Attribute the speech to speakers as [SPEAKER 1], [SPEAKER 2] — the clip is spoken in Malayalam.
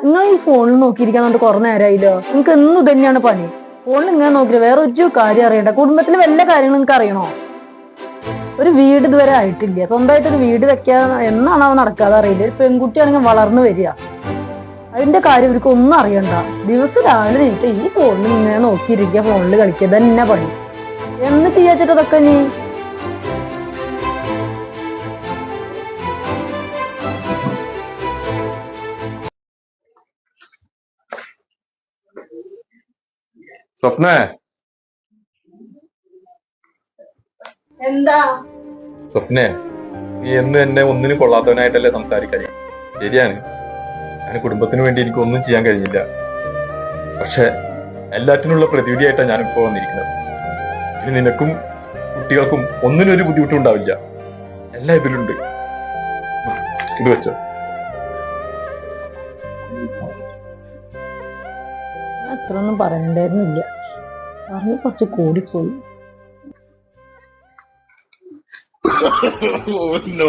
[SPEAKER 1] നിങ്ങൾ ഈ ഫോണിൽ നോക്കിയിരിക്കാന്നുണ്ട് കുറെ നേരമായില്ലോ. നിങ്ങൾക്ക് എന്നും തന്നെയാണ് പണി. ഫോണിൽ ഇങ്ങനെ നോക്കില്ല, വേറെ ഒരു കാര്യം അറിയണ്ട. കുടുംബത്തിലെ വല്ല കാര്യങ്ങളും നിങ്ങൾക്ക് അറിയണോ? ഒരു വീട് ഇതുവരെ ആയിട്ടില്ല. സ്വന്തമായിട്ട് ഒരു വീട് വെക്കാൻ എന്നാണ് അവ നടക്കാതെ അറിയില്ല. ഒരു പെൺകുട്ടിയാണെങ്കിൽ വളർന്നു വരിക, അതിന്റെ കാര്യം ഇവർക്ക് ഒന്നും അറിയണ്ട. ദിവസം രാവിലെ നീട്ട് ഈ ഫോണിൽ ഇങ്ങനെ നോക്കിയിരിക്കുക, ഫോണിൽ കളിക്കുക, തന്നെ പണി. എന്ന് ചെയ്യാച്ചിട്ടതൊക്കെ നീ
[SPEAKER 2] സ്വപ്നേ.
[SPEAKER 1] എന്താ
[SPEAKER 2] സ്വപ്നേ, നീ എന്ന് എന്നെ ഒന്നിനും കൊള്ളാത്തവനായിട്ടല്ലേ സംസാരിക്കാൻ. ശരിയാണ്, ഞാൻ കുടുംബത്തിന് വേണ്ടി എനിക്ക് ഒന്നും ചെയ്യാൻ കഴിഞ്ഞില്ല. പക്ഷെ എല്ലാറ്റിനുള്ള പ്രതിവിധിയായിട്ടാണ് ഞാനിപ്പോ വന്നിരിക്കുന്നത്. ഇനി നിനക്കും കുട്ടികൾക്കും ഒന്നിനും ഒരു ബുദ്ധിമുട്ടും ഉണ്ടാവില്ല. എല്ലാം ഇതിലുണ്ട്. ഇത് വെച്ചോ.
[SPEAKER 1] അത്രയൊന്നും പറയണ്ടായിരുന്നില്ല, പറഞ്ഞു കുറച്ച് കൂടിപ്പോയി.
[SPEAKER 3] no.